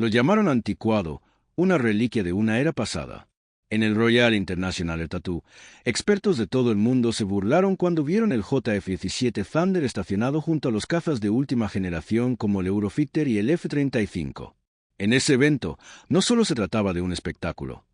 Lo llamaron anticuado, una reliquia de una era pasada. En el Royal International Air Tattoo, expertos de todo el mundo se burlaron cuando vieron el JF-17 Thunder estacionado junto a los cazas de última generación como el Eurofighter y el F-35. En ese evento, no solo se trataba de un espectáculo.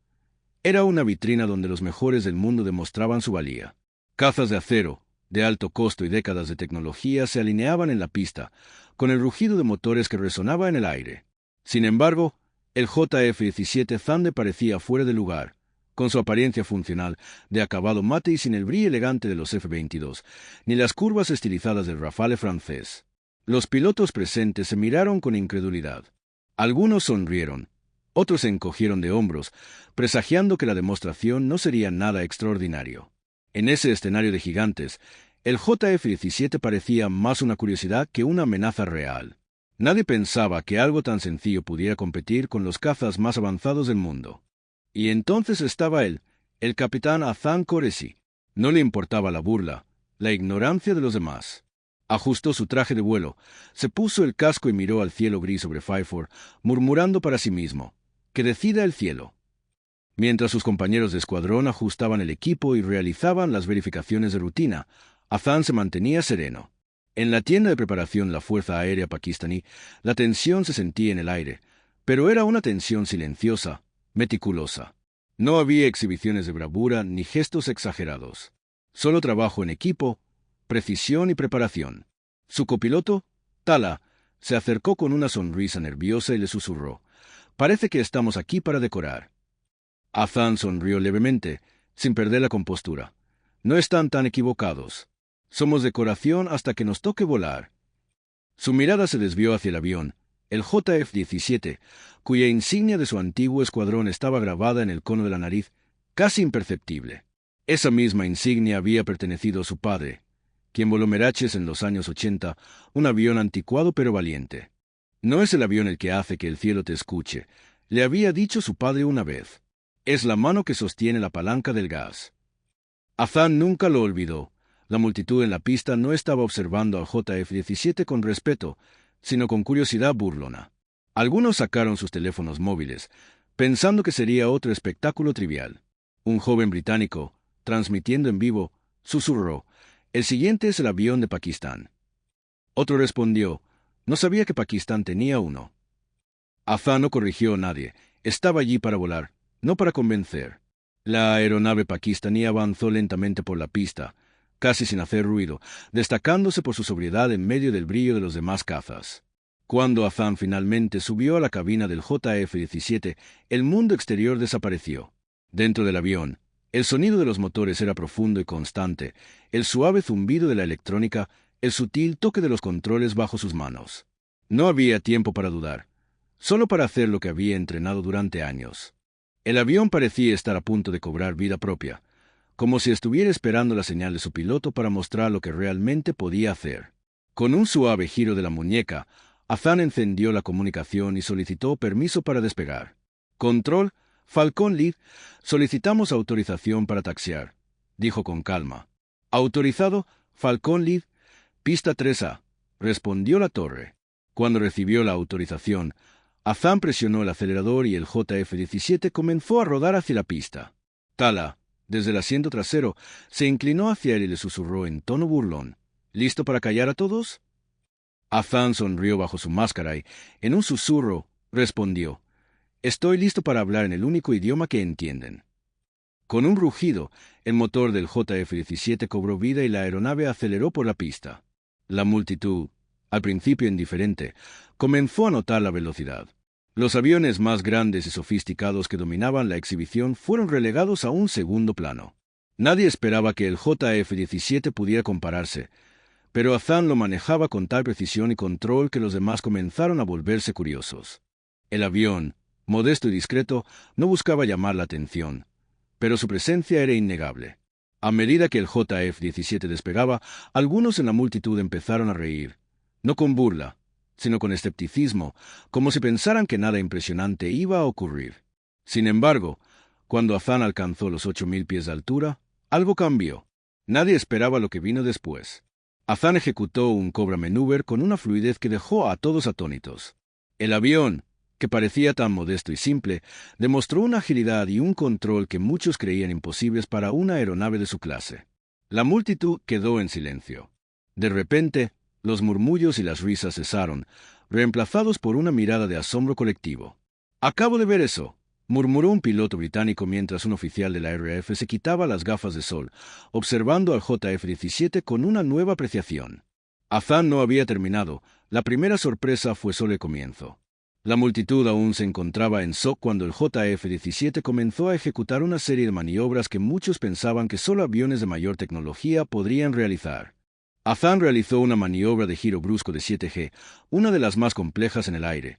Era una vitrina donde los mejores del mundo demostraban su valía. Cazas de acero, de alto costo y décadas de tecnología se alineaban en la pista, con el rugido de motores que resonaba en el aire. Sin embargo, el JF-17 Thunder parecía fuera de lugar, con su apariencia funcional, de acabado mate y sin el brillo elegante de los F-22, ni las curvas estilizadas del Rafale francés. Los pilotos presentes se miraron con incredulidad. Algunos sonrieron, otros se encogieron de hombros, presagiando que la demostración no sería nada extraordinario. En ese escenario de gigantes, el JF-17 parecía más una curiosidad que una amenaza real. Nadie pensaba que algo tan sencillo pudiera competir con los cazas más avanzados del mundo. Y entonces estaba él, el capitán Hassan Qureshi. No le importaba la burla, la ignorancia de los demás. Ajustó su traje de vuelo, se puso el casco y miró al cielo gris sobre Pfeiffer, murmurando para sí mismo, «Que decida el cielo». Mientras sus compañeros de escuadrón ajustaban el equipo y realizaban las verificaciones de rutina, Hassan se mantenía sereno. En la tienda de preparación de la Fuerza Aérea Pakistaní, la tensión se sentía en el aire, pero era una tensión silenciosa, meticulosa. No había exhibiciones de bravura ni gestos exagerados. Solo trabajo en equipo, precisión y preparación. Su copiloto, Tala, se acercó con una sonrisa nerviosa y le susurró, «Parece que estamos aquí para decorar». Hassan sonrió levemente, sin perder la compostura. «No están tan equivocados. Somos decoración hasta que nos toque volar». Su mirada se desvió hacia el avión, el JF-17, cuya insignia de su antiguo escuadrón estaba grabada en el cono de la nariz, casi imperceptible. Esa misma insignia había pertenecido a su padre, quien voló Meraches en los años 80, un avión anticuado pero valiente. «No es el avión el que hace que el cielo te escuche», le había dicho su padre una vez. «Es la mano que sostiene la palanca del gas». Hassan nunca lo olvidó. La multitud en la pista no estaba observando al JF-17 con respeto, sino con curiosidad burlona. Algunos sacaron sus teléfonos móviles, pensando que sería otro espectáculo trivial. Un joven británico, transmitiendo en vivo, susurró, «El siguiente es el avión de Pakistán». Otro respondió, «No sabía que Pakistán tenía uno». Hassan no corrigió a nadie, estaba allí para volar, no para convencer. La aeronave pakistaní avanzó lentamente por la pista, casi sin hacer ruido, destacándose por su sobriedad en medio del brillo de los demás cazas. Cuando Hassan finalmente subió a la cabina del JF-17, el mundo exterior desapareció. Dentro del avión, el sonido de los motores era profundo y constante, el suave zumbido de la electrónica, el sutil toque de los controles bajo sus manos. No había tiempo para dudar, solo para hacer lo que había entrenado durante años. El avión parecía estar a punto de cobrar vida propia, como si estuviera esperando la señal de su piloto para mostrar lo que realmente podía hacer. Con un suave giro de la muñeca, Hassan encendió la comunicación y solicitó permiso para despegar. «Control, Falcon Lead, solicitamos autorización para taxiar», dijo con calma. «Autorizado, Falcon Lead, pista 3A», respondió la torre. Cuando recibió la autorización, Hassan presionó el acelerador y el JF-17 comenzó a rodar hacia la pista. Tala, desde el asiento trasero, se inclinó hacia él y le susurró en tono burlón, «¿Listo para callar a todos?». Hassan sonrió bajo su máscara y, en un susurro, respondió, «Estoy listo para hablar en el único idioma que entienden». Con un rugido, el motor del JF-17 cobró vida y la aeronave aceleró por la pista. La multitud, al principio indiferente, comenzó a notar la velocidad. Los aviones más grandes y sofisticados que dominaban la exhibición fueron relegados a un segundo plano. Nadie esperaba que el JF-17 pudiera compararse, pero Hassan lo manejaba con tal precisión y control que los demás comenzaron a volverse curiosos. El avión, modesto y discreto, no buscaba llamar la atención, pero su presencia era innegable. A medida que el JF-17 despegaba, algunos en la multitud empezaron a reír, no con burla, sino con escepticismo, como si pensaran que nada impresionante iba a ocurrir. Sin embargo, cuando Hassan alcanzó los 8.000 pies de altura, algo cambió. Nadie esperaba lo que vino después. Hassan ejecutó un cobra maneuver con una fluidez que dejó a todos atónitos. El avión, que parecía tan modesto y simple, demostró una agilidad y un control que muchos creían imposibles para una aeronave de su clase. La multitud quedó en silencio. De repente, los murmullos y las risas cesaron, reemplazados por una mirada de asombro colectivo. «Acabo de ver eso», murmuró un piloto británico mientras un oficial de la RAF se quitaba las gafas de sol, observando al JF-17 con una nueva apreciación. Hazan no había terminado. La primera sorpresa fue solo el comienzo. La multitud aún se encontraba en shock cuando el JF-17 comenzó a ejecutar una serie de maniobras que muchos pensaban que solo aviones de mayor tecnología podrían realizar. Hazan realizó una maniobra de giro brusco de 7G, una de las más complejas en el aire,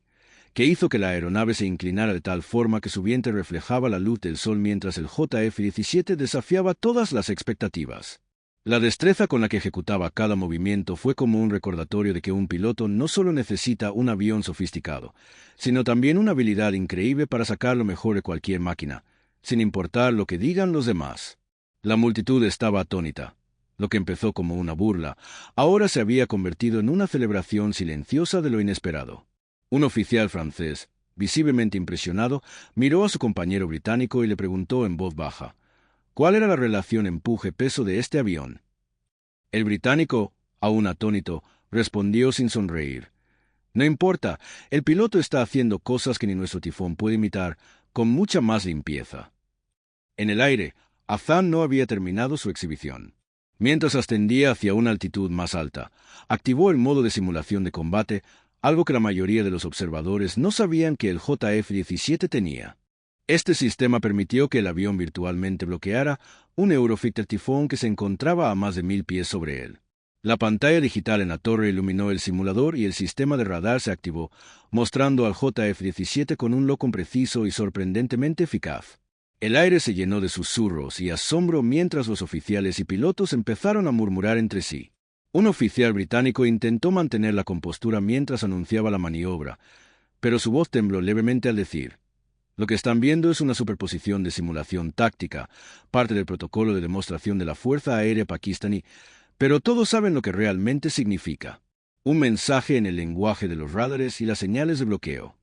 que hizo que la aeronave se inclinara de tal forma que su vientre reflejaba la luz del sol mientras el JF-17 desafiaba todas las expectativas. La destreza con la que ejecutaba cada movimiento fue como un recordatorio de que un piloto no solo necesita un avión sofisticado, sino también una habilidad increíble para sacar lo mejor de cualquier máquina, sin importar lo que digan los demás. La multitud estaba atónita. Lo que empezó como una burla, ahora se había convertido en una celebración silenciosa de lo inesperado. Un oficial francés, visiblemente impresionado, miró a su compañero británico y le preguntó en voz baja: ¿cuál era la relación empuje-peso de este avión? El británico, aún atónito, respondió sin sonreír: «No importa, el piloto está haciendo cosas que ni nuestro tifón puede imitar, con mucha más limpieza». En el aire, Hazan no había terminado su exhibición. Mientras ascendía hacia una altitud más alta, activó el modo de simulación de combate, algo que la mayoría de los observadores no sabían que el JF-17 tenía. Este sistema permitió que el avión virtualmente bloqueara un Eurofighter Tifón que se encontraba a más de 1000 pies sobre él. La pantalla digital en la torre iluminó el simulador y el sistema de radar se activó, mostrando al JF-17 con un loco preciso y sorprendentemente eficaz. El aire se llenó de susurros y asombro mientras los oficiales y pilotos empezaron a murmurar entre sí. Un oficial británico intentó mantener la compostura mientras anunciaba la maniobra, pero su voz tembló levemente al decir: «Lo que están viendo es una superposición de simulación táctica, parte del protocolo de demostración de la Fuerza Aérea pakistaní, pero todos saben lo que realmente significa. Un mensaje en el lenguaje de los radares y las señales de bloqueo».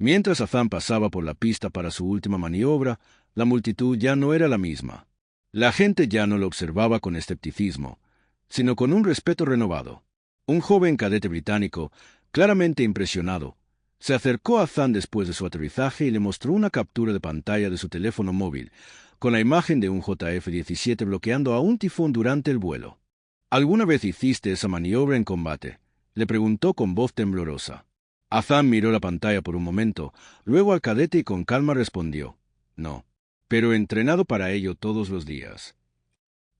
Mientras Hazan pasaba por la pista para su última maniobra, la multitud ya no era la misma. La gente ya no lo observaba con escepticismo, sino con un respeto renovado. Un joven cadete británico, claramente impresionado, se acercó a Hazan después de su aterrizaje y le mostró una captura de pantalla de su teléfono móvil, con la imagen de un JF-17 bloqueando a un tifón durante el vuelo. «¿Alguna vez hiciste esa maniobra en combate?», le preguntó con voz temblorosa. Hazan miró la pantalla por un momento, luego al cadete y con calma respondió: «No, pero he entrenado para ello todos los días».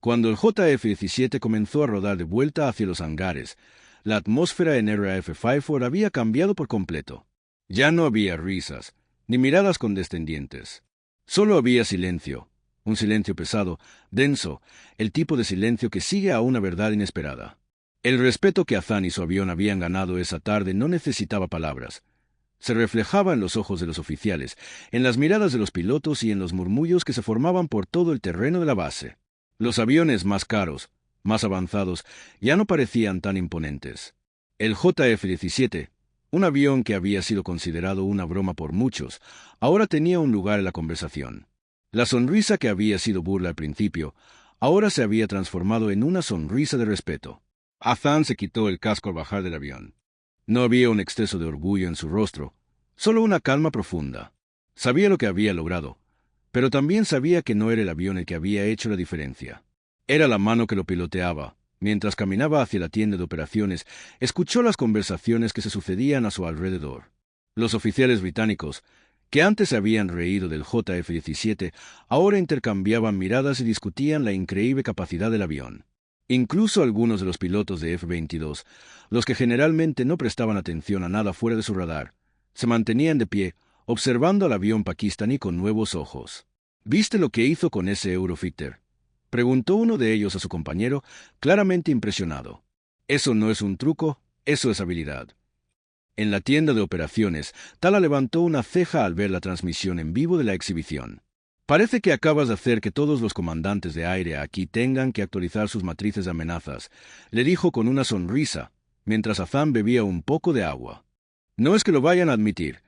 Cuando el JF-17 comenzó a rodar de vuelta hacia los hangares, la atmósfera en RAF Fairford había cambiado por completo. Ya no había risas, ni miradas condescendientes. Solo había silencio, un silencio pesado, denso, el tipo de silencio que sigue a una verdad inesperada. El respeto que Hazan y su avión habían ganado esa tarde no necesitaba palabras. Se reflejaba en los ojos de los oficiales, en las miradas de los pilotos y en los murmullos que se formaban por todo el terreno de la base. Los aviones más caros, más avanzados, ya no parecían tan imponentes. El JF-17, un avión que había sido considerado una broma por muchos, ahora tenía un lugar en la conversación. La sonrisa que había sido burla al principio, ahora se había transformado en una sonrisa de respeto. Hazan se quitó el casco al bajar del avión. No había un exceso de orgullo en su rostro, solo una calma profunda. Sabía lo que había logrado, pero también sabía que no era el avión el que había hecho la diferencia. Era la mano que lo piloteaba. Mientras caminaba hacia la tienda de operaciones, escuchó las conversaciones que se sucedían a su alrededor. Los oficiales británicos, que antes se habían reído del JF-17, ahora intercambiaban miradas y discutían la increíble capacidad del avión. Incluso algunos de los pilotos de F-22, los que generalmente no prestaban atención a nada fuera de su radar, se mantenían de pie, observando al avión pakistaní con nuevos ojos. «¿Viste lo que hizo con ese Eurofighter?», preguntó uno de ellos a su compañero, claramente impresionado. «Eso no es un truco, eso es habilidad». En la tienda de operaciones, Tala levantó una ceja al ver la transmisión en vivo de la exhibición. «Parece que acabas de hacer que todos los comandantes de aire aquí tengan que actualizar sus matrices de amenazas», le dijo con una sonrisa, mientras Hazan bebía un poco de agua. «No es que lo vayan a admitir,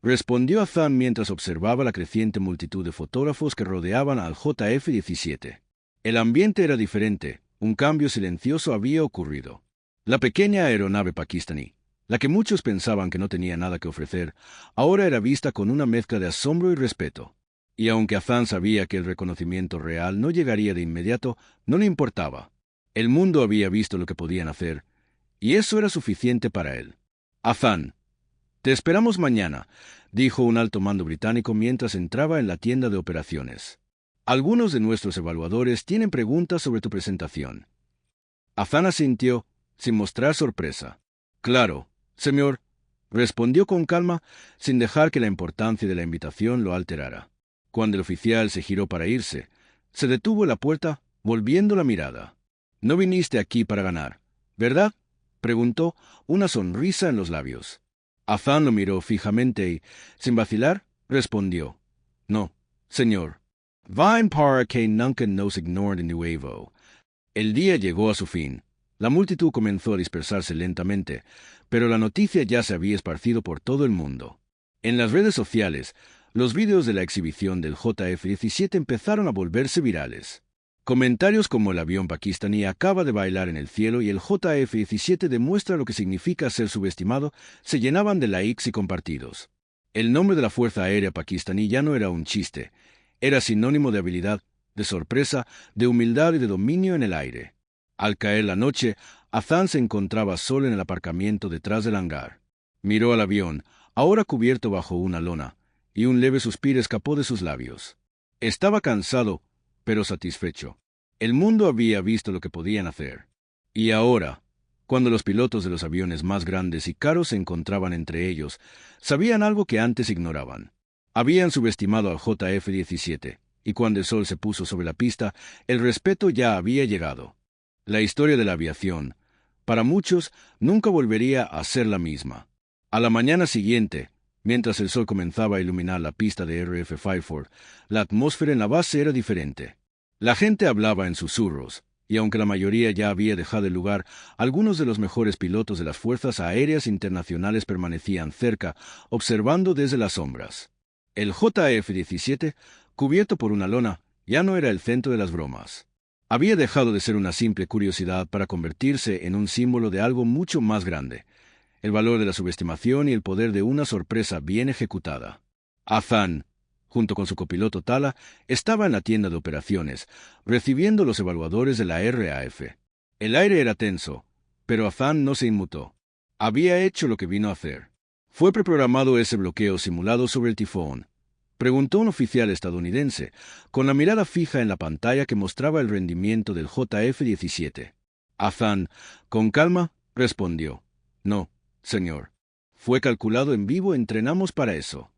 respondió Azan mientras observaba la creciente multitud de fotógrafos que rodeaban al JF-17. El ambiente era diferente, un cambio silencioso había ocurrido. La pequeña aeronave pakistaní, la que muchos pensaban que no tenía nada que ofrecer, ahora era vista con una mezcla de asombro y respeto. Y aunque Azan sabía que el reconocimiento real no llegaría de inmediato, no le importaba. El mundo había visto lo que podían hacer, y eso era suficiente para él. Azan, te esperamos mañana, dijo un alto mando británico mientras entraba en la tienda de operaciones. Algunos de nuestros evaluadores tienen preguntas sobre tu presentación. Azan asintió, sin mostrar sorpresa. Claro, señor, respondió con calma, sin dejar que la importancia de la invitación lo alterara. Cuando el oficial se giró para irse, se detuvo en la puerta, volviendo la mirada. No viniste aquí para ganar, ¿verdad?, preguntó, una sonrisa en los labios. Azan lo miró fijamente y, sin vacilar, respondió. No, señor. Vain para que nunca nos ignoren de nuevo. El día llegó a su fin. La multitud comenzó a dispersarse lentamente, pero la noticia ya se había esparcido por todo el mundo. En las redes sociales, los vídeos de la exhibición del JF-17 empezaron a volverse virales. Comentarios como el avión pakistaní acaba de bailar en el cielo y el JF-17 demuestra lo que significa ser subestimado se llenaban de likes y compartidos. El nombre de la Fuerza Aérea Pakistaní ya no era un chiste, era sinónimo de habilidad, de sorpresa, de humildad y de dominio en el aire. Al caer la noche, Azan se encontraba solo en el aparcamiento detrás del hangar. Miró al avión, ahora cubierto bajo una lona, y un leve suspiro escapó de sus labios. Estaba cansado, pero satisfecho. El mundo había visto lo que podían hacer. Y ahora, cuando los pilotos de los aviones más grandes y caros se encontraban entre ellos, sabían algo que antes ignoraban. Habían subestimado al JF-17, y cuando el sol se puso sobre la pista, el respeto ya había llegado. La historia de la aviación, para muchos, nunca volvería a ser la misma. A la mañana siguiente, mientras el sol comenzaba a iluminar la pista de RF-54, la atmósfera en la base era diferente. La gente hablaba en susurros, y aunque la mayoría ya había dejado el lugar, algunos de los mejores pilotos de las Fuerzas Aéreas Internacionales permanecían cerca, observando desde las sombras. El JF-17, cubierto por una lona, ya no era el centro de las bromas. Había dejado de ser una simple curiosidad para convertirse en un símbolo de algo mucho más grande, el valor de la subestimación y el poder de una sorpresa bien ejecutada. Azan, junto con su copiloto Tala, estaba en la tienda de operaciones, recibiendo los evaluadores de la RAF. El aire era tenso, pero Azan no se inmutó. Había hecho lo que vino a hacer. ¿Fue preprogramado ese bloqueo simulado sobre el tifón?, preguntó un oficial estadounidense, con la mirada fija en la pantalla que mostraba el rendimiento del JF-17. Azan, con calma, respondió. No, señor. Fue calculado en vivo, entrenamos para eso.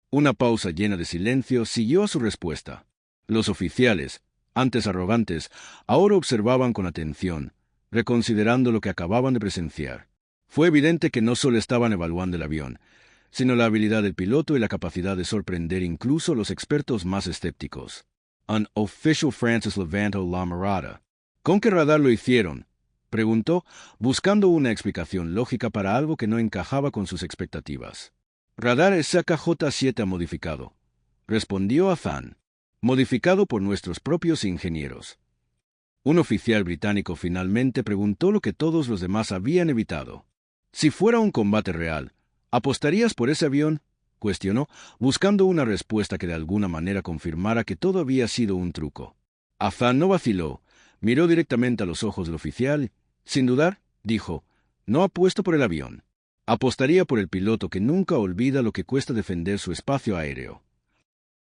Una pausa llena de silencio siguió a su respuesta. Los oficiales, antes arrogantes, ahora observaban con atención, reconsiderando lo que acababan de presenciar. Fue evidente que no solo estaban evaluando el avión, sino la habilidad del piloto y la capacidad de sorprender incluso a los expertos más escépticos. An official Francis levantó la mirada. ¿Con qué radar lo hicieron?, preguntó, buscando una explicación lógica para algo que no encajaba con sus expectativas. Radar SKJ-7 modificado, respondió Azan. Modificado por nuestros propios ingenieros. Un oficial británico finalmente preguntó lo que todos los demás habían evitado. Si fuera un combate real, ¿apostarías por ese avión?, cuestionó, buscando una respuesta que de alguna manera confirmara que todo había sido un truco. Azan no vaciló, miró directamente a los ojos del oficial, sin dudar, dijo, no apuesto por el avión. Apostaría por el piloto que nunca olvida lo que cuesta defender su espacio aéreo.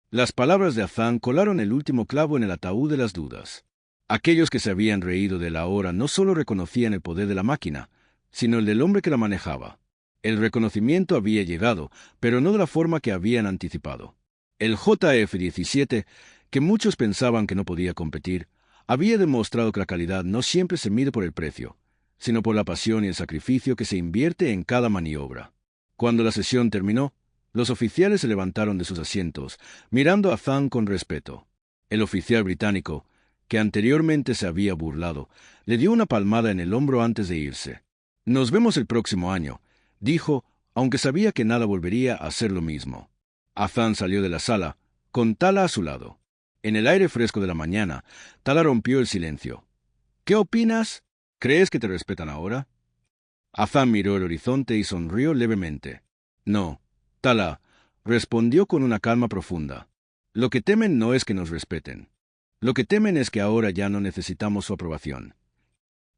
Las palabras de Azan colaron el último clavo en el ataúd de las dudas. Aquellos que se habían reído de la hora no solo reconocían el poder de la máquina, sino el del hombre que la manejaba. El reconocimiento había llegado, pero no de la forma que habían anticipado. El JF-17, que muchos pensaban que no podía competir, había demostrado que la calidad no siempre se mide por el precio, sino por la pasión y el sacrificio que se invierte en cada maniobra. Cuando la sesión terminó, los oficiales se levantaron de sus asientos, mirando a Azan con respeto. El oficial británico, que anteriormente se había burlado, le dio una palmada en el hombro antes de irse. «Nos vemos el próximo año», dijo, aunque sabía que nada volvería a ser lo mismo. Azan salió de la sala, con Tala a su lado. En el aire fresco de la mañana, Tala rompió el silencio. «¿Qué opinas? ¿Crees que te respetan ahora?» Azan miró el horizonte y sonrió levemente. «No, Tala», respondió con una calma profunda. «Lo que temen no es que nos respeten. Lo que temen es que ahora ya no necesitamos su aprobación».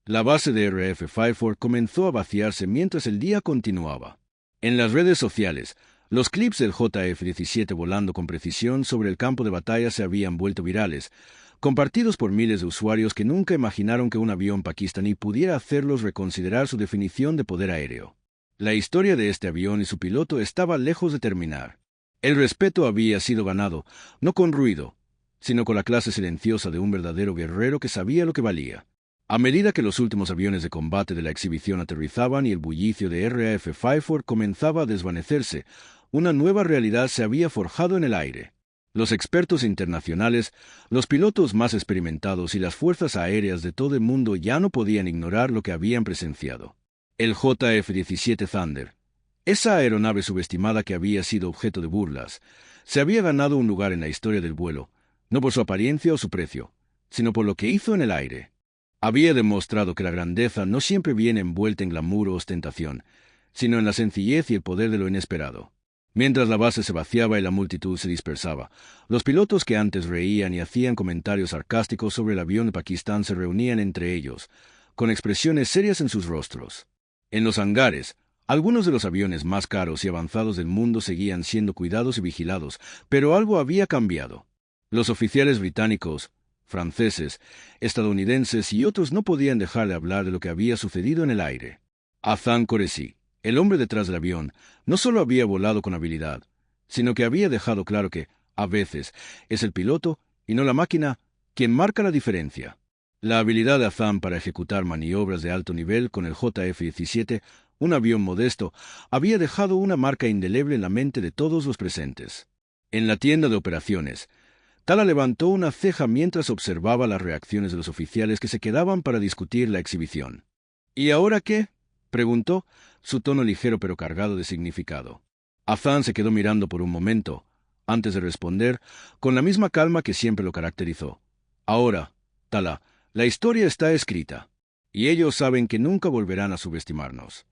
La base de RF-5 comenzó a vaciarse mientras el día continuaba. En las redes sociales, los clips del JF-17 volando con precisión sobre el campo de batalla se habían vuelto virales, compartidos por miles de usuarios que nunca imaginaron que un avión pakistaní pudiera hacerlos reconsiderar su definición de poder aéreo. La historia de este avión y su piloto estaba lejos de terminar. El respeto había sido ganado, no con ruido, sino con la clase silenciosa de un verdadero guerrero que sabía lo que valía. A medida que los últimos aviones de combate de la exhibición aterrizaban y el bullicio de RAF-5 comenzaba a desvanecerse, una nueva realidad se había forjado en el aire. Los expertos internacionales, los pilotos más experimentados y las fuerzas aéreas de todo el mundo ya no podían ignorar lo que habían presenciado. El JF-17 Thunder, esa aeronave subestimada que había sido objeto de burlas, se había ganado un lugar en la historia del vuelo, no por su apariencia o su precio, sino por lo que hizo en el aire. Había demostrado que la grandeza no siempre viene envuelta en glamour o ostentación, sino en la sencillez y el poder de lo inesperado. Mientras la base se vaciaba y la multitud se dispersaba, los pilotos que antes reían y hacían comentarios sarcásticos sobre el avión de Pakistán se reunían entre ellos, con expresiones serias en sus rostros. En los hangares, algunos de los aviones más caros y avanzados del mundo seguían siendo cuidados y vigilados, pero algo había cambiado. Los oficiales británicos, franceses, estadounidenses y otros no podían dejar de hablar de lo que había sucedido en el aire. Azan Qureshi, el hombre detrás del avión, no solo había volado con habilidad, sino que había dejado claro que, a veces, es el piloto, y no la máquina, quien marca la diferencia. La habilidad de Azan para ejecutar maniobras de alto nivel con el JF-17, un avión modesto, había dejado una marca indeleble en la mente de todos los presentes. En la tienda de operaciones, Tala levantó una ceja mientras observaba las reacciones de los oficiales que se quedaban para discutir la exhibición. «¿Y ahora qué?», preguntó, su tono ligero pero cargado de significado. Azan se quedó mirando por un momento, antes de responder, con la misma calma que siempre lo caracterizó. «Ahora, Tala, la historia está escrita, y ellos saben que nunca volverán a subestimarnos».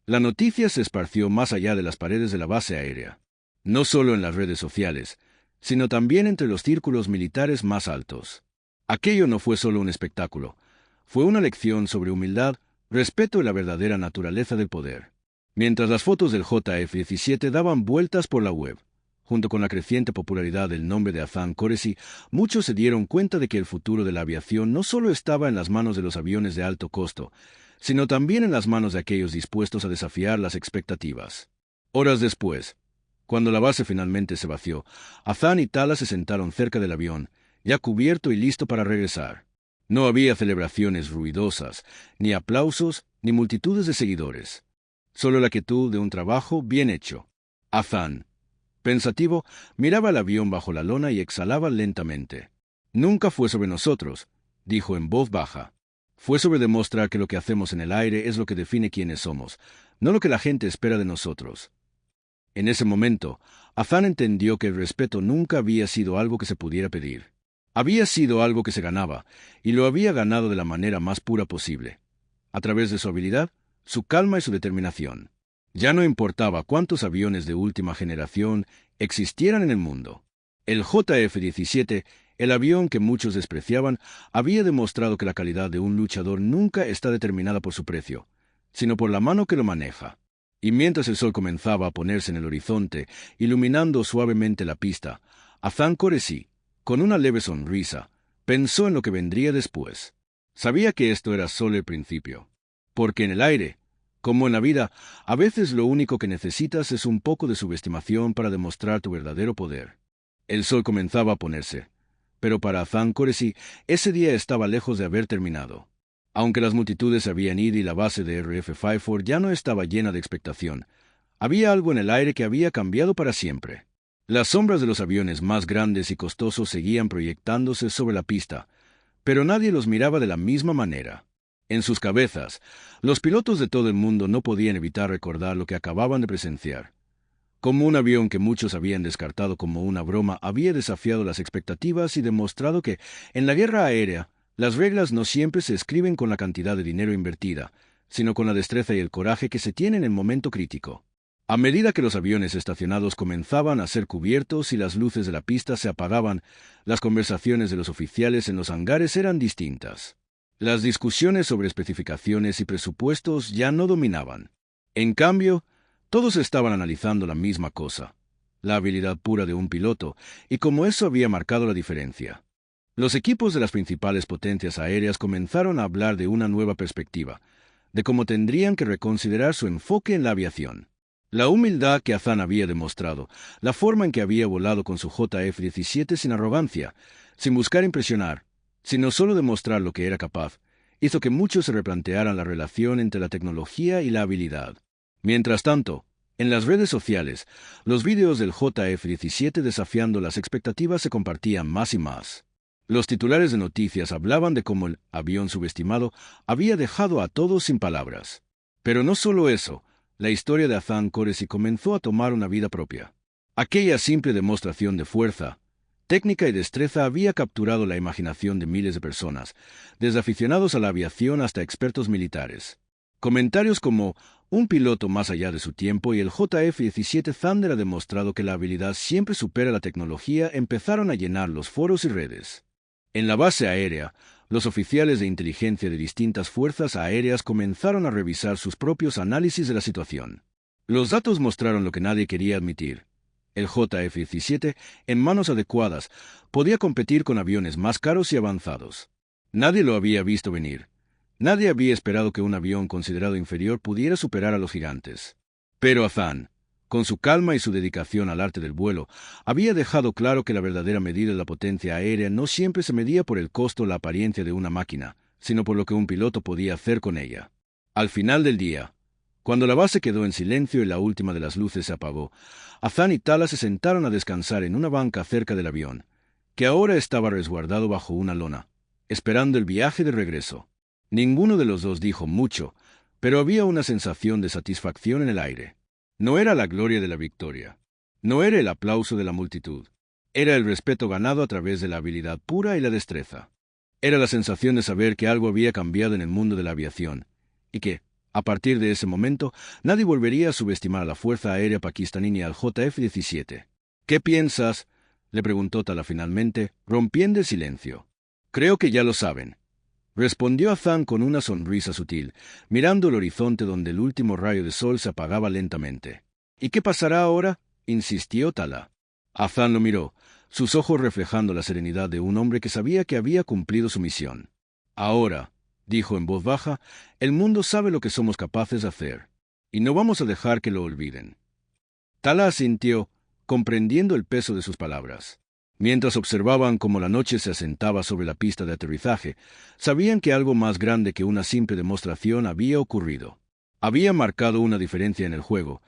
La noticia se esparció más allá de las paredes de la base aérea, no solo en las redes sociales, sino también entre los círculos militares más altos. Aquello no fue solo un espectáculo, fue una lección sobre humildad, respeto y la verdadera naturaleza del poder. Mientras las fotos del JF-17 daban vueltas por la web, junto con la creciente popularidad del nombre de Azan Qureshi, muchos se dieron cuenta de que el futuro de la aviación no solo estaba en las manos de los aviones de alto costo, sino también en las manos de aquellos dispuestos a desafiar las expectativas. Horas después, cuando la base finalmente se vació, Azan y Tala se sentaron cerca del avión, ya cubierto y listo para regresar. No había celebraciones ruidosas, ni aplausos, ni multitudes de seguidores. Solo la quietud de un trabajo bien hecho. Azan, pensativo, miraba el avión bajo la lona y exhalaba lentamente. «Nunca fue sobre nosotros», dijo en voz baja. «Fue sobre demostrar que lo que hacemos en el aire es lo que define quiénes somos, no lo que la gente espera de nosotros». En ese momento, Azan entendió que el respeto nunca había sido algo que se pudiera pedir. Había sido algo que se ganaba, y lo había ganado de la manera más pura posible, a través de su habilidad, su calma y su determinación. Ya no importaba cuántos aviones de última generación existieran en el mundo. El JF-17, el avión que muchos despreciaban, había demostrado que la calidad de un luchador nunca está determinada por su precio, sino por la mano que lo maneja. Y mientras el sol comenzaba a ponerse en el horizonte, iluminando suavemente la pista, Azan Qureshi, con una leve sonrisa, pensó en lo que vendría después. Sabía que esto era solo el principio, porque en el aire, como en la vida, a veces lo único que necesitas es un poco de subestimación para demostrar tu verdadero poder. El sol comenzaba a ponerse, pero para Azan Qureshi ese día estaba lejos de haber terminado. Aunque las multitudes se habían ido y la base de RF-5 ya no estaba llena de expectación, había algo en el aire que había cambiado para siempre. Las sombras de los aviones más grandes y costosos seguían proyectándose sobre la pista, pero nadie los miraba de la misma manera. En sus cabezas, los pilotos de todo el mundo no podían evitar recordar lo que acababan de presenciar. Como un avión que muchos habían descartado como una broma había desafiado las expectativas y demostrado que, en la guerra aérea, las reglas no siempre se escriben con la cantidad de dinero invertida, sino con la destreza y el coraje que se tiene en el momento crítico. A medida que los aviones estacionados comenzaban a ser cubiertos y las luces de la pista se apagaban, las conversaciones de los oficiales en los hangares eran distintas. Las discusiones sobre especificaciones y presupuestos ya no dominaban. En cambio, todos estaban analizando la misma cosa, la habilidad pura de un piloto, y cómo eso había marcado la diferencia. Los equipos de las principales potencias aéreas comenzaron a hablar de una nueva perspectiva, de cómo tendrían que reconsiderar su enfoque en la aviación. La humildad que Hazan había demostrado, la forma en que había volado con su JF-17 sin arrogancia, sin buscar impresionar, sino solo demostrar lo que era capaz, hizo que muchos se replantearan la relación entre la tecnología y la habilidad. Mientras tanto, en las redes sociales, los vídeos del JF-17 desafiando las expectativas se compartían más y más. Los titulares de noticias hablaban de cómo el avión subestimado había dejado a todos sin palabras. Pero no solo eso, la historia de Hazan Qureshi comenzó a tomar una vida propia. Aquella simple demostración de fuerza, técnica y destreza había capturado la imaginación de miles de personas, desde aficionados a la aviación hasta expertos militares. Comentarios como «un piloto más allá de su tiempo» y «el JF-17 Thunder ha demostrado que la habilidad siempre supera la tecnología» empezaron a llenar los foros y redes. En la base aérea, los oficiales de inteligencia de distintas fuerzas aéreas comenzaron a revisar sus propios análisis de la situación. Los datos mostraron lo que nadie quería admitir. El JF-17, en manos adecuadas, podía competir con aviones más caros y avanzados. Nadie lo había visto venir. Nadie había esperado que un avión considerado inferior pudiera superar a los gigantes. Pero Hazan, con su calma y su dedicación al arte del vuelo, había dejado claro que la verdadera medida de la potencia aérea no siempre se medía por el costo o la apariencia de una máquina, sino por lo que un piloto podía hacer con ella. Al final del día, cuando la base quedó en silencio y la última de las luces se apagó, Hazan y Tala se sentaron a descansar en una banca cerca del avión, que ahora estaba resguardado bajo una lona, esperando el viaje de regreso. Ninguno de los dos dijo mucho, pero había una sensación de satisfacción en el aire. No era la gloria de la victoria. No era el aplauso de la multitud. Era el respeto ganado a través de la habilidad pura y la destreza. Era la sensación de saber que algo había cambiado en el mundo de la aviación, y que, a partir de ese momento, nadie volvería a subestimar a la Fuerza Aérea Pakistaní ni al JF-17. «¿Qué piensas?», le preguntó Tala finalmente, rompiendo el silencio. «Creo que ya lo saben», respondió Hazan con una sonrisa sutil, mirando el horizonte donde el último rayo de sol se apagaba lentamente. «¿Y qué pasará ahora?», insistió Tala. Hazan lo miró, sus ojos reflejando la serenidad de un hombre que sabía que había cumplido su misión. «Ahora», dijo en voz baja, «el mundo sabe lo que somos capaces de hacer, y no vamos a dejar que lo olviden». Tala asintió, comprendiendo el peso de sus palabras. Mientras observaban cómo la noche se asentaba sobre la pista de aterrizaje, sabían que algo más grande que una simple demostración había ocurrido. Había marcado una diferencia en el juego,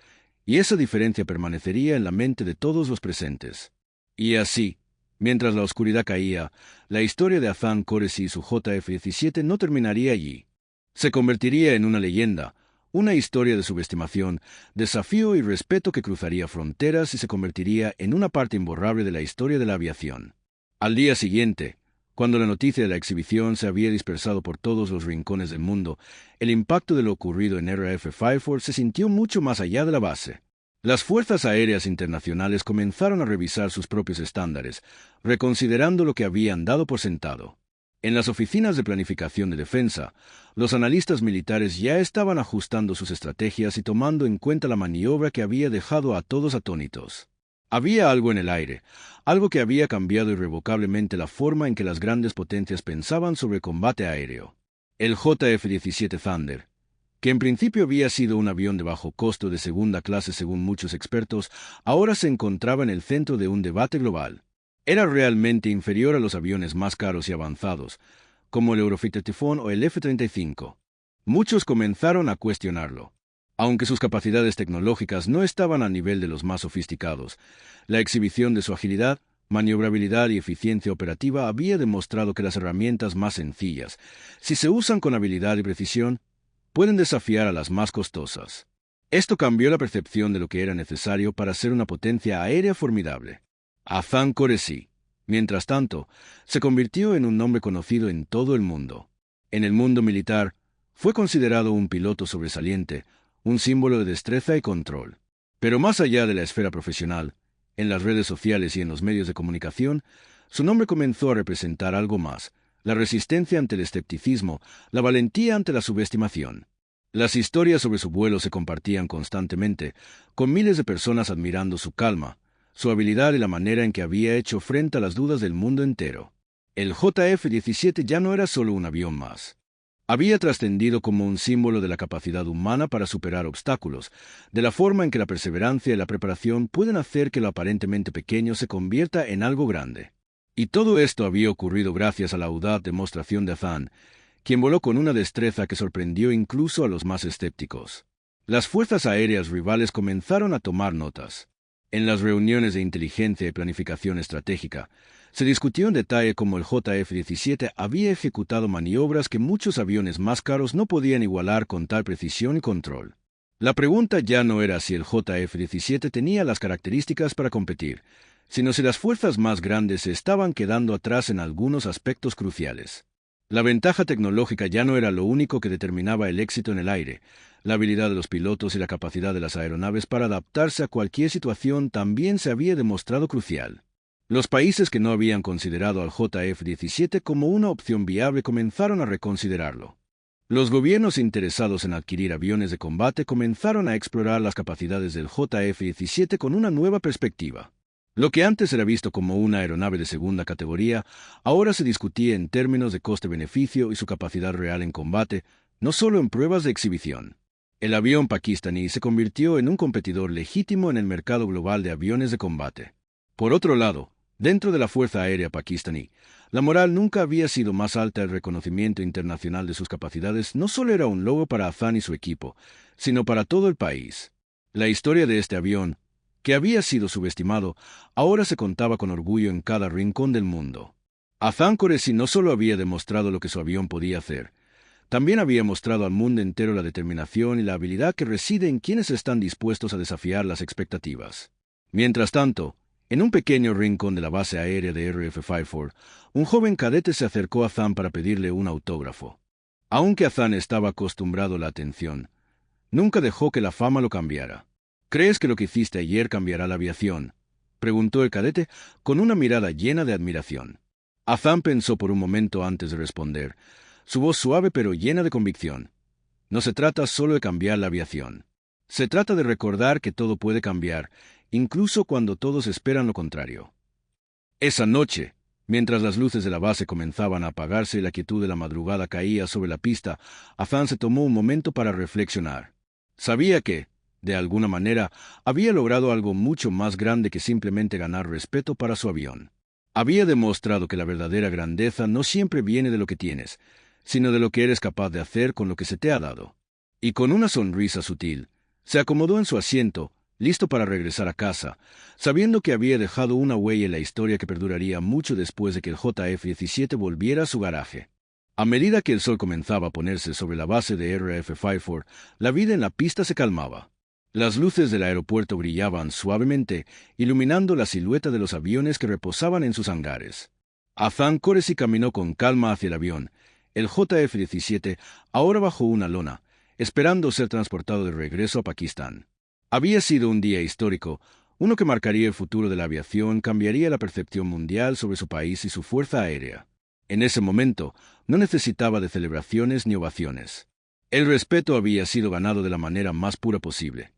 y esa diferencia permanecería en la mente de todos los presentes. Y así, mientras la oscuridad caía, la historia de Hazan Qureshi y su JF-17 no terminaría allí. Se convertiría en una leyenda, una historia de subestimación, desafío y respeto que cruzaría fronteras y se convertiría en una parte imborrable de la historia de la aviación. Al día siguiente, cuando la noticia de la exhibición se había dispersado por todos los rincones del mundo, el impacto de lo ocurrido en RAF Fairford se sintió mucho más allá de la base. Las fuerzas aéreas internacionales comenzaron a revisar sus propios estándares, reconsiderando lo que habían dado por sentado. En las oficinas de planificación de defensa, los analistas militares ya estaban ajustando sus estrategias y tomando en cuenta la maniobra que había dejado a todos atónitos. Había algo en el aire, algo que había cambiado irrevocablemente la forma en que las grandes potencias pensaban sobre combate aéreo. El JF-17 Thunder, que en principio había sido un avión de bajo costo de segunda clase según muchos expertos, ahora se encontraba en el centro de un debate global. Era realmente inferior a los aviones más caros y avanzados, como el Eurofighter Typhoon o el F-35. Muchos comenzaron a cuestionarlo. Aunque sus capacidades tecnológicas no estaban a nivel de los más sofisticados, la exhibición de su agilidad, maniobrabilidad y eficiencia operativa había demostrado que las herramientas más sencillas, si se usan con habilidad y precisión, pueden desafiar a las más costosas. Esto cambió la percepción de lo que era necesario para ser una potencia aérea formidable. Hazan Qureshi, mientras tanto, se convirtió en un nombre conocido en todo el mundo. En el mundo militar, fue considerado un piloto sobresaliente, un símbolo de destreza y control. Pero más allá de la esfera profesional, en las redes sociales y en los medios de comunicación, su nombre comenzó a representar algo más: la resistencia ante el escepticismo, la valentía ante la subestimación. Las historias sobre su vuelo se compartían constantemente, con miles de personas admirando su calma, su habilidad y la manera en que había hecho frente a las dudas del mundo entero. El JF-17 ya no era solo un avión más. Había trascendido como un símbolo de la capacidad humana para superar obstáculos, de la forma en que la perseverancia y la preparación pueden hacer que lo aparentemente pequeño se convierta en algo grande. Y todo esto había ocurrido gracias a la audaz demostración de Hazan, quien voló con una destreza que sorprendió incluso a los más escépticos. Las fuerzas aéreas rivales comenzaron a tomar notas. En las reuniones de inteligencia y planificación estratégica, se discutió en detalle cómo el JF-17 había ejecutado maniobras que muchos aviones más caros no podían igualar con tal precisión y control. La pregunta ya no era si el JF-17 tenía las características para competir, sino si las fuerzas más grandes se estaban quedando atrás en algunos aspectos cruciales. La ventaja tecnológica ya no era lo único que determinaba el éxito en el aire. La habilidad de los pilotos y la capacidad de las aeronaves para adaptarse a cualquier situación también se había demostrado crucial. Los países que no habían considerado al JF-17 como una opción viable comenzaron a reconsiderarlo. Los gobiernos interesados en adquirir aviones de combate comenzaron a explorar las capacidades del JF-17 con una nueva perspectiva. Lo que antes era visto como una aeronave de segunda categoría, ahora se discutía en términos de coste-beneficio y su capacidad real en combate, no solo en pruebas de exhibición. El avión pakistaní se convirtió en un competidor legítimo en el mercado global de aviones de combate. Por otro lado, dentro de la Fuerza Aérea pakistaní, la moral nunca había sido más alta. El reconocimiento internacional de sus capacidades no solo era un logro para Hazan y su equipo, sino para todo el país. La historia de este avión, que había sido subestimado, ahora se contaba con orgullo en cada rincón del mundo. Hazan Qureshi no solo había demostrado lo que su avión podía hacer, también había mostrado al mundo entero la determinación y la habilidad que reside en quienes están dispuestos a desafiar las expectativas. Mientras tanto, en un pequeño rincón de la base aérea de RF-54, un joven cadete se acercó a Hazan para pedirle un autógrafo. Aunque Hazan estaba acostumbrado a la atención, nunca dejó que la fama lo cambiara. ¿Crees que lo que hiciste ayer cambiará la aviación?, preguntó el cadete con una mirada llena de admiración. Hazan pensó por un momento antes de responder, su voz suave pero llena de convicción. No se trata solo de cambiar la aviación. Se trata de recordar que todo puede cambiar, incluso cuando todos esperan lo contrario. Esa noche, mientras las luces de la base comenzaban a apagarse y la quietud de la madrugada caía sobre la pista, Hazan se tomó un momento para reflexionar. Sabía que, de alguna manera, había logrado algo mucho más grande que simplemente ganar respeto para su avión. Había demostrado que la verdadera grandeza no siempre viene de lo que tienes, sino de lo que eres capaz de hacer con lo que se te ha dado. Y con una sonrisa sutil, se acomodó en su asiento, listo para regresar a casa, sabiendo que había dejado una huella en la historia que perduraría mucho después de que el JF-17 volviera a su garaje. A medida que el sol comenzaba a ponerse sobre la base de RF-54, la vida en la pista se calmaba. Las luces del aeropuerto brillaban suavemente, iluminando la silueta de los aviones que reposaban en sus hangares. Hazan Qureshi caminó con calma hacia el avión, el JF-17, ahora bajo una lona, esperando ser transportado de regreso a Pakistán. Había sido un día histórico, uno que marcaría el futuro de la aviación, cambiaría la percepción mundial sobre su país y su fuerza aérea. En ese momento, no necesitaba de celebraciones ni ovaciones. El respeto había sido ganado de la manera más pura posible.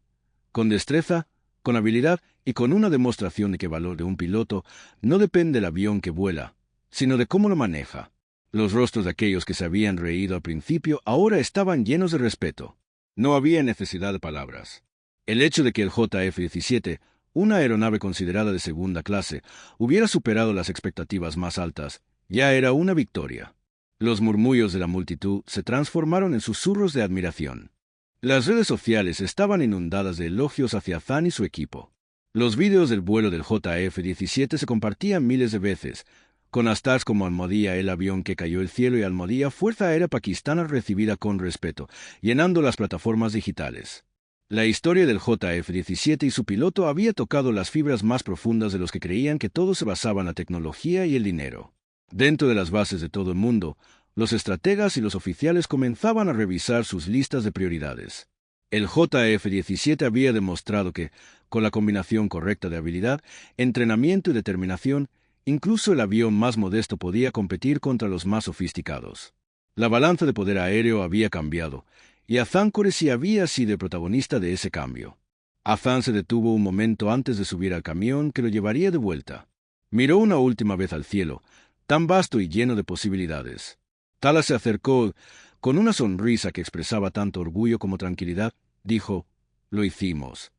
Con destreza, con habilidad y con una demostración de que el valor de un piloto no depende del avión que vuela, sino de cómo lo maneja. Los rostros de aquellos que se habían reído al principio ahora estaban llenos de respeto. No había necesidad de palabras. El hecho de que el JF-17, una aeronave considerada de segunda clase, hubiera superado las expectativas más altas, ya era una victoria. Los murmullos de la multitud se transformaron en susurros de admiración. Las redes sociales estaban inundadas de elogios hacia Hazan y su equipo. Los vídeos del vuelo del JF-17 se compartían miles de veces, con hashtags como Almohadía el avión que cayó el cielo y Almohadía Fuerza Aérea Pakistana recibida con respeto, llenando las plataformas digitales. La historia del JF-17 y su piloto había tocado las fibras más profundas de los que creían que todo se basaba en la tecnología y el dinero. Dentro de las bases de todo el mundo, los estrategas y los oficiales comenzaban a revisar sus listas de prioridades. El JF-17 había demostrado que, con la combinación correcta de habilidad, entrenamiento y determinación, incluso el avión más modesto podía competir contra los más sofisticados. La balanza de poder aéreo había cambiado, y Azan Qureshi había sido el protagonista de ese cambio. Azan se detuvo un momento antes de subir al camión que lo llevaría de vuelta. Miró una última vez al cielo, tan vasto y lleno de posibilidades. Tala se acercó, con una sonrisa que expresaba tanto orgullo como tranquilidad, dijo, «Lo hicimos».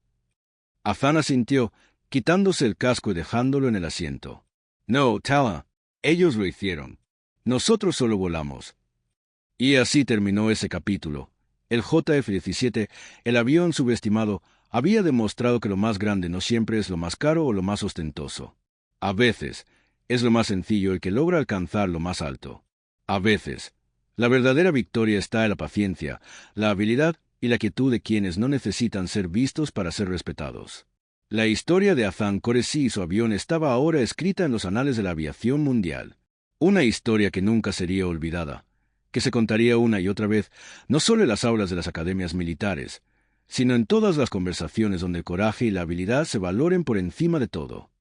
Azan asintió, quitándose el casco y dejándolo en el asiento. «No, Tala, ellos lo hicieron. Nosotros solo volamos». Y así terminó ese capítulo. El JF-17, el avión subestimado, había demostrado que lo más grande no siempre es lo más caro o lo más ostentoso. A veces, es lo más sencillo el que logra alcanzar lo más alto. A veces, la verdadera victoria está en la paciencia, la habilidad y la quietud de quienes no necesitan ser vistos para ser respetados. La historia de Azan Qureshi y su avión estaba ahora escrita en los anales de la aviación mundial. Una historia que nunca sería olvidada, que se contaría una y otra vez, no solo en las aulas de las academias militares, sino en todas las conversaciones donde el coraje y la habilidad se valoren por encima de todo.